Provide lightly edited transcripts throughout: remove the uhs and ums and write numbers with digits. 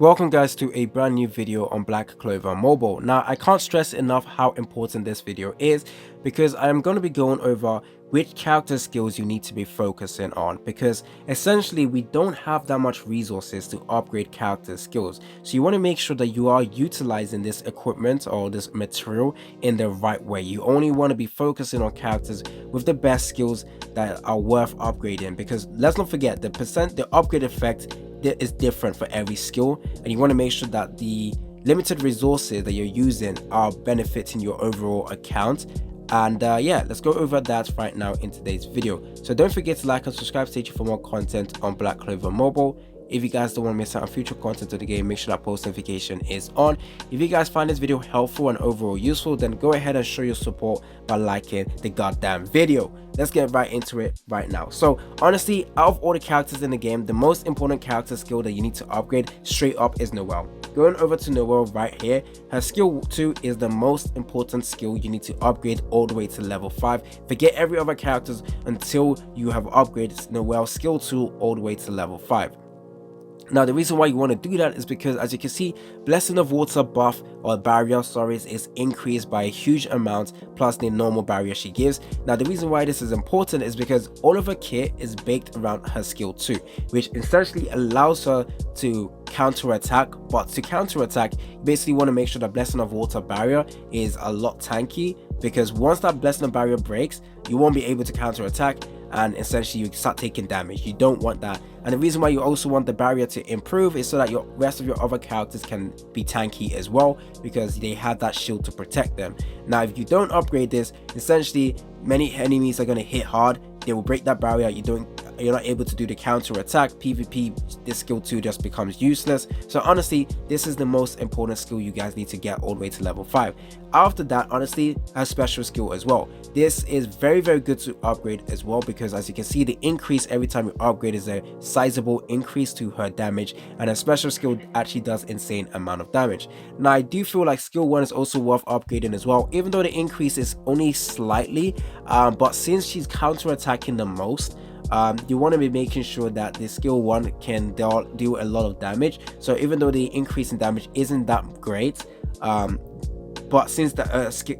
Welcome guys to a brand new video on Black Clover Mobile. Now I can't stress enough how important this video is because I am going to be going over which character skills you need to be focusing on, because essentially we don't have that much resources to upgrade character skills. So you want to make sure that you are utilizing this equipment or this material in the right way. You only want to be focusing on characters with the best skills that are worth upgrading, because let's not forget the upgrade effect is different for every skill, and you want to make sure that the limited resources that you're using are benefiting your overall account. And yeah, let's go over that right now in today's video. So don't forget to like and subscribe, stay tuned for more content on Black Clover Mobile. If you guys don't want to miss out on future content of the game, make sure that post notification is on. If you guys find this video helpful and overall useful, then go ahead and show your support by liking the goddamn video. Let's get right into it right now. So honestly, out of all the characters in the game, the most important character skill that you need to upgrade straight up is Noelle. Going over to Noelle right here, her skill 2 is the most important skill you need to upgrade all the way to level 5. Forget every other characters until you have upgraded Noelle's skill 2 all the way to level 5. Now the reason why you want to do that is because, as you can see, Blessing of Water buff or barrier is increased by a huge amount plus the normal barrier she gives. Now the reason why this is important is because all of her kit is baked around her skill 2, which essentially allows her to counter attack. But to counter attack, you basically want to make sure that Blessing of Water barrier is a lot tanky, because once that Blessing of barrier breaks, you won't be able to counter attack, and essentially you start taking damage. You don't want that. And the reason why you also want the barrier to improve is so that your rest of your other characters can be tanky as well, because they have that shield to protect them. Now if you don't upgrade this, essentially many enemies are going to hit hard, they will break that barrier, you're not able to do the counter attack. PvP, this skill 2 just becomes useless. So honestly, this is the most important skill you guys need to get all the way to level 5. After that, honestly, her special skill as well. This is very good to upgrade as well, because as you can see, the increase every time you upgrade is a sizable increase to her damage, and her special skill actually does insane amount of damage. Now I do feel like skill 1 is also worth upgrading as well, even though the increase is only slightly, but since she's counter attacking the most, you want to be making sure that the skill 1 can do a lot of damage. So even though the increase in damage isn't that great, but since the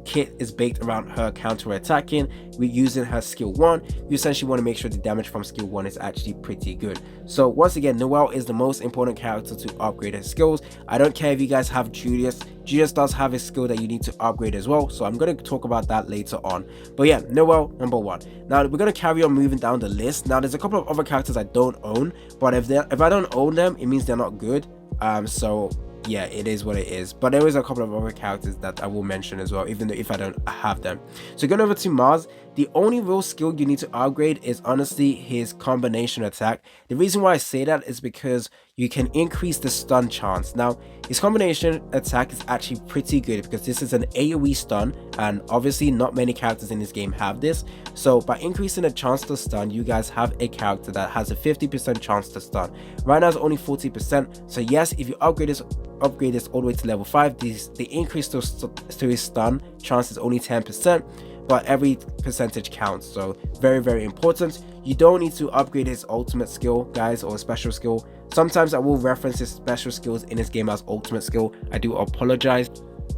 kit is baked around her counter attacking, we're using her skill 1, you essentially want to make sure the damage from skill 1 is actually pretty good. So once again, Noelle is the most important character to upgrade her skills. I don't care if you guys have Julius. Julius does have a skill that you need to upgrade as well, so I'm going to talk about that later on. But yeah, Noelle, number 1. Now we're going to carry on moving down the list. Now there's a couple of other characters I don't own, but if I don't own them, it means they're not good. So yeah, it is what it is. But there is a couple of other characters that I will mention as well, even though if I don't have them. So going over to Mars, the only real skill you need to upgrade is honestly his combination attack. The reason why I say that is because you can increase the stun chance. Now his combination attack is actually pretty good, because this is an AoE stun, and obviously not many characters in this game have this. So by increasing the chance to stun, you guys have a character that has a 50% chance to stun. Right now it's only 40%. So yes, if you upgrade this all the way to level 5, the increase to his stun chance is only 10%, but every percentage counts. So very important. You don't need to upgrade his ultimate skill, guys, or special skill. Sometimes I will reference his special skills in this game as ultimate skill. I do apologize.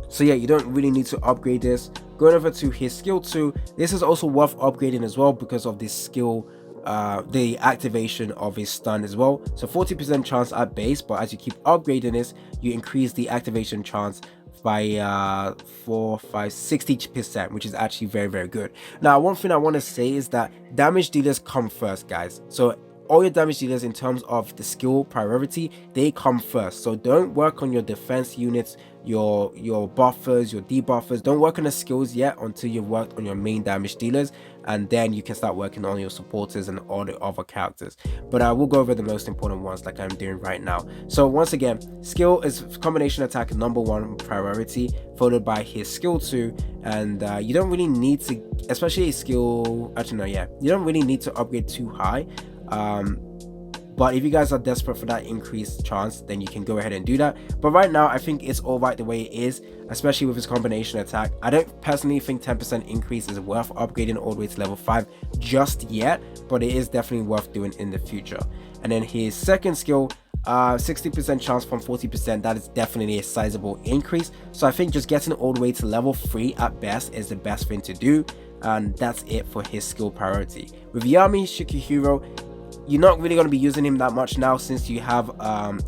So yeah, you don't really need to upgrade this. Going over to his skill 2, this is also worth upgrading as well, because of this skill, the activation of his stun as well. So 40% chance at base, but as you keep upgrading this, you increase the activation chance by 60%, which is actually very good. Now one thing I want to say is that damage dealers come first, guys. So all your damage dealers in terms of the skill priority, they come first. So don't work on your defense units, your buffers, your debuffers. Don't work on the skills yet until you've worked on your main damage dealers, and then you can start working on your supporters and all the other characters. But I will go over the most important ones like I'm doing right now. So once again, skill is combination attack number 1 priority, followed by his skill 2, and you don't really need to, especially a skill, actually no, yeah, you don't really need to upgrade too high. But if you guys are desperate for that increased chance, then you can go ahead and do that. But right now I think it's all right the way it is, especially with his combination attack. I don't personally think 10% increase is worth upgrading all the way to level 5 just yet, but it is definitely worth doing in the future. And then his second skill, 60% chance from 40%, that is definitely a sizable increase. So I think just getting all the way to level 3 at best is the best thing to do, and that's it for his skill priority. With Yami Shikihiro, you're not really going to be using him that much now since you have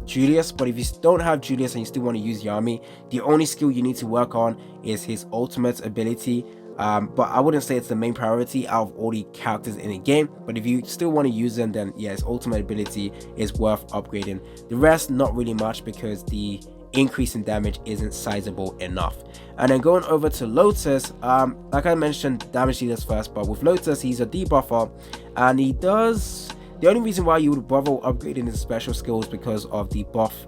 Julius, but if you don't have Julius and you still want to use Yami, the only skill you need to work on is his ultimate ability. But I wouldn't say it's the main priority out of all the characters in the game, but if you still want to use them, then yeah, his ultimate ability is worth upgrading. The rest, not really much, because the increase in damage isn't sizable enough. And then going over to Lotus, like I mentioned, damage dealers first, but with Lotus, he's a debuffer, and he does... The only reason why you would bother upgrading his special skills because of the buff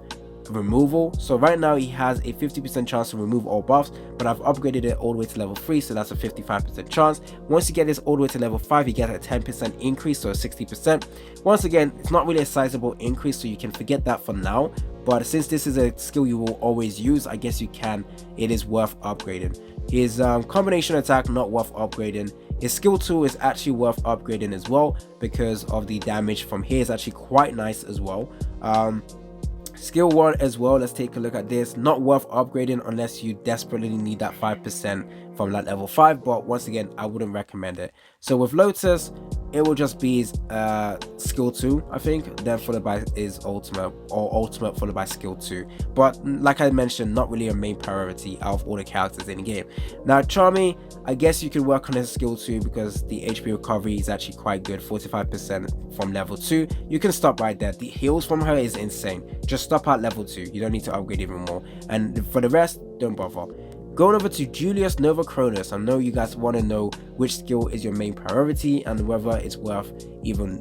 removal. So right now he has a 50% chance to remove all buffs, but I've upgraded it all the way to level 3, so that's a 55% chance. Once you get this all the way to level 5, you get a 10% increase, so 60%. Once again, it's not really a sizable increase, so you can forget that for now, but since this is a skill you will always use, I guess you can, it is worth upgrading. His combination attack, not worth upgrading. His skill 2 is actually worth upgrading as well, because of the damage from here is actually quite nice as well. Skill 1 as well, let's take a look at this. Not worth upgrading unless you desperately need that 5% from that level 5, but once again, I wouldn't recommend it. So with Lotus, it will just be his skill 2, I think, then followed by his ultimate, or ultimate followed by skill 2. But like I mentioned, not really a main priority out of all the characters in the game. Now Charmy, I guess you could work on his skill 2 because the HP recovery is actually quite good, 45% from level 2. You can stop right there. The heals from her is insane. Just stop at level 2. You don't need to upgrade even more. And for the rest, don't bother. Going over to Julius Nova Cronus, I know you guys want to know which skill is your main priority and whether it's worth even,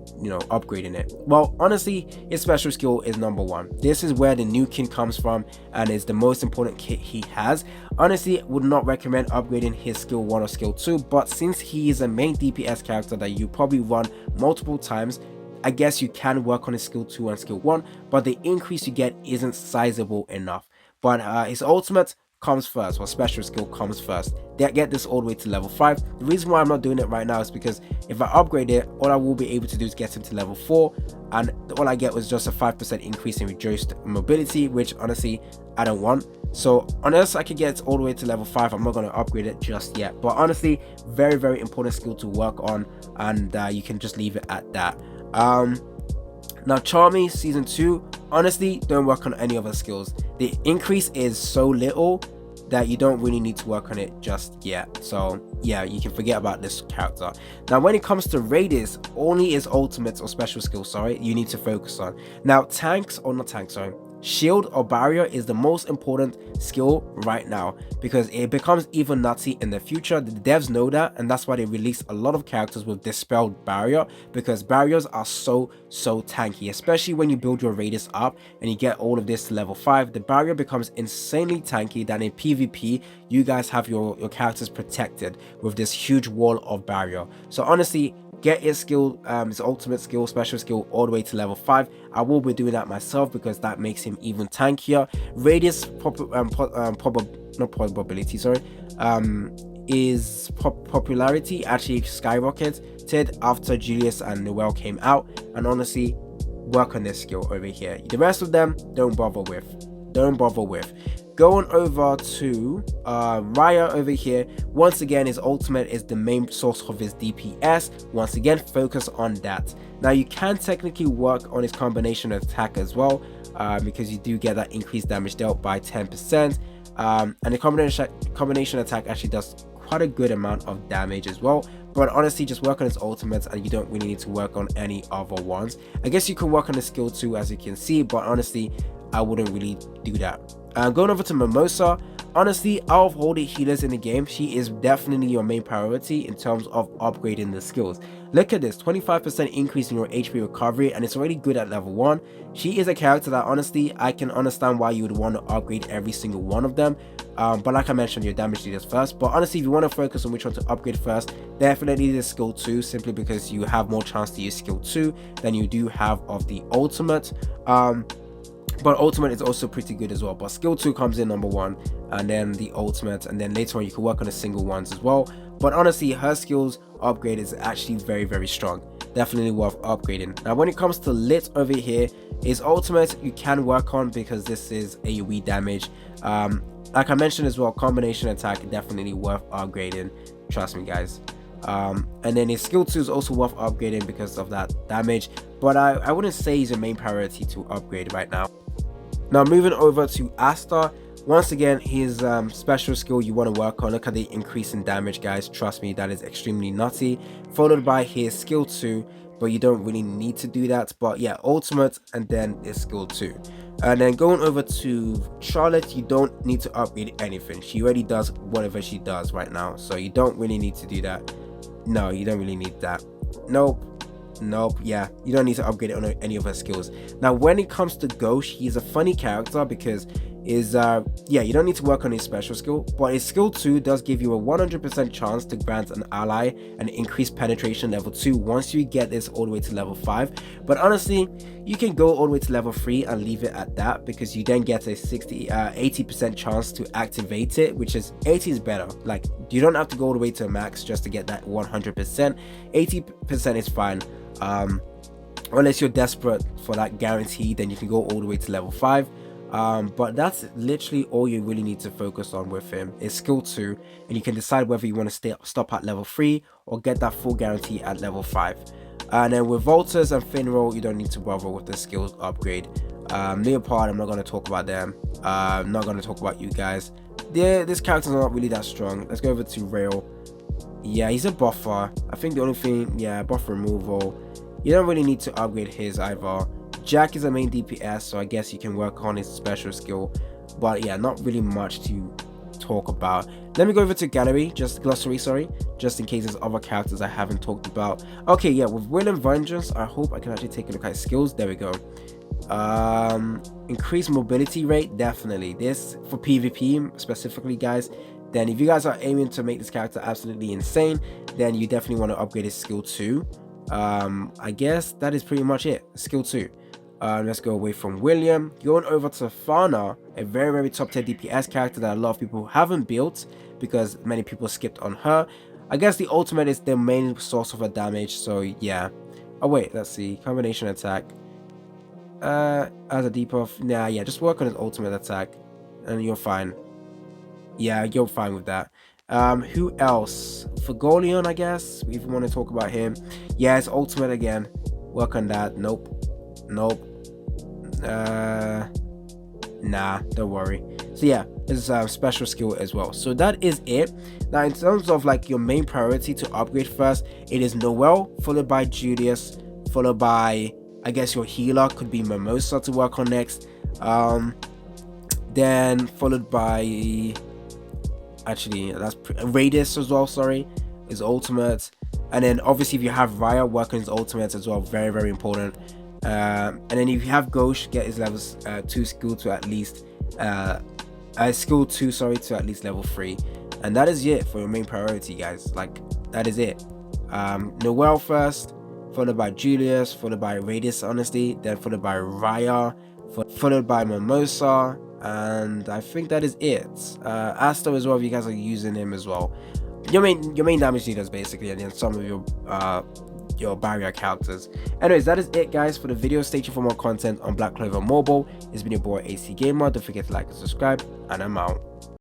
upgrading it. Well, honestly, his special skill is number 1. This is where the new kin comes from and is the most important kit he has. Honestly, would not recommend upgrading his skill 1 or skill 2, but since he is a main DPS character that you probably run multiple times, I guess you can work on his skill 2 and skill 1, but the increase you get isn't sizable enough. But his ultimate comes first, or special skill comes first. They get this all the way to level 5. The reason why I'm not doing it right now is because if I upgrade it, all I will be able to do is get him to level 4, and all I get was just a 5% increase in reduced mobility, which honestly I don't want. So unless I can get it all the way to level 5, I'm not going to upgrade it just yet. But honestly, very, very important skill to work on, and you can just leave it at that. Now Charmy Season 2, honestly, don't work on any other skills. The increase is so little that you don't really need to work on it just yet. So yeah, you can forget about this character. Now when it comes to Radis, only his ultimates or special skills, you need to focus on. Now shield or barrier is the most important skill right now, because it becomes even nutty in the future. The devs know that, and that's why they release a lot of characters with dispelled barrier, because barriers are so tanky, especially when you build your radius up and you get all of this to level 5. The barrier becomes insanely tanky that in PvP you guys have your characters protected with this huge wall of barrier. So honestly, get his skill, his ultimate skill, special skill, all the way to level 5. I will be doing that myself because that makes him even tankier. Radius is popularity actually skyrocketed after Julius and Noel came out, and honestly, work on this skill over here. The rest of them, don't bother with. Going over to Raya over here, once again his ultimate is the main source of his DPS. Once again, focus on that. Now you can technically work on his combination attack as well, because you do get that increased damage dealt by 10%, and the combination attack actually does quite a good amount of damage as well. But honestly, just work on his ultimates and you don't really need to work on any other ones. I guess you can work on the skill 2 as you can see, but honestly I wouldn't really do that. Going over to Mimosa, honestly, out of all the healers in the game, she is definitely your main priority in terms of upgrading the skills. Look at this, 25% increase in your HP recovery, and it's already good at level 1. She is a character that honestly, I can understand why you would want to upgrade every single one of them. But like I mentioned, your damage dealers first. But honestly, if you want to focus on which one to upgrade first, definitely the skill 2, simply because you have more chance to use skill 2 than you do have of the ultimate. But ultimate is also pretty good as well, but skill 2 comes in number 1, and then the ultimate, and then later on you can work on the single ones as well. But honestly, her skills upgrade is actually very strong, definitely worth upgrading. Now when it comes to Lit over here, His ultimate you can work on because this is AoE damage. Like I mentioned as well, combination attack definitely worth upgrading, trust me guys. And then his skill 2 is also worth upgrading because of that damage, but I wouldn't say he's a main priority to upgrade right now. Now moving over to Asta, once again his special skill you want to work on. Look at the increase in damage guys, trust me, that is extremely nutty, followed by his skill 2, but you don't really need to do that. But yeah, ultimate and then his skill 2. And then going over to Charlotte, you don't need to upgrade anything, she already does whatever she does right now, so you don't really need to do that. No, you don't really need that. Nope. Yeah, you don't need to upgrade it on any of her skills. Now when it comes to Ghosh, he's a funny character because yeah, you don't need to work on his special skill, but his skill 2 does give you a 100% chance to grant an ally an increased penetration level 2 once you get this all the way to level 5. But honestly, you can go all the way to level 3 and leave it at that, because you then get a 80% chance to activate it, which is 80 is better. Like, you don't have to go all the way to a max just to get that 100%. 80% is fine. Unless you're desperate for that guarantee, then you can go all the way to level 5. But that's literally all you really need to focus on with him, is skill 2, and you can decide whether you want to stop at level 3 or get that full guarantee at level 5. And then with Volters and Finral, you don't need to bother with the skills upgrade. Leopard, I'm not going to talk about them. I'm not going to talk about you guys. This character's not really that strong. Let's go over to Rail. Yeah, he's a buffer. I think the only thing, yeah, buffer removal. You don't really need to upgrade his either. Jack is a main DPS, so I guess you can work on his special skill, but yeah, not really much to talk about. Let me go over to gallery, glossary, sorry, just in case there's other characters I haven't talked about. Okay, yeah, with Will and Vengeance, I hope I can actually take a look at his skills. There we go. Increased mobility rate, definitely. This for PvP specifically, guys. Then if you guys are aiming to make this character absolutely insane, then you definitely want to upgrade his skill 2. I guess that is pretty much it. Skill 2. Let's go away from William, going over to Fana, a very top tier DPS character that a lot of people haven't built because many people skipped on her. I guess the ultimate is the main source of her damage, so yeah. Oh wait, let's see, combination attack, as a debuff. Nah, yeah, just work on his ultimate attack and you're fine. Yeah, you're fine with that. Who else? Fagolion, I guess, if you want to talk about him. Yeah, his ultimate again, work on that. Nope. Nah, don't worry. So yeah, it's a special skill as well. So that is it. Now in terms of like your main priority to upgrade first, it is Noel, followed by Julius, followed by, I guess, your healer could be Mimosa to work on next, then followed by, actually that's Radius as well, sorry, his ultimate. And then obviously if you have Raya, work on his ultimate as well, very important. And then if you have Ghosh, get his levels 2 skill to at least skill 2, sorry, to at least level 3. And that is it for your main priority, guys. Like, that is it. Noel first, followed by Julius, followed by Radius, honestly, then followed by Raya, followed by Mimosa, and I think that is it. Asto as well, if you guys are using him as well. Your main damage dealers basically, and then some of your barrier characters. Anyways, that is it, guys, for the video. Stay tuned for more content on Black Clover Mobile. It's been your boy AC Gamer. Don't forget to like and subscribe, and I'm out.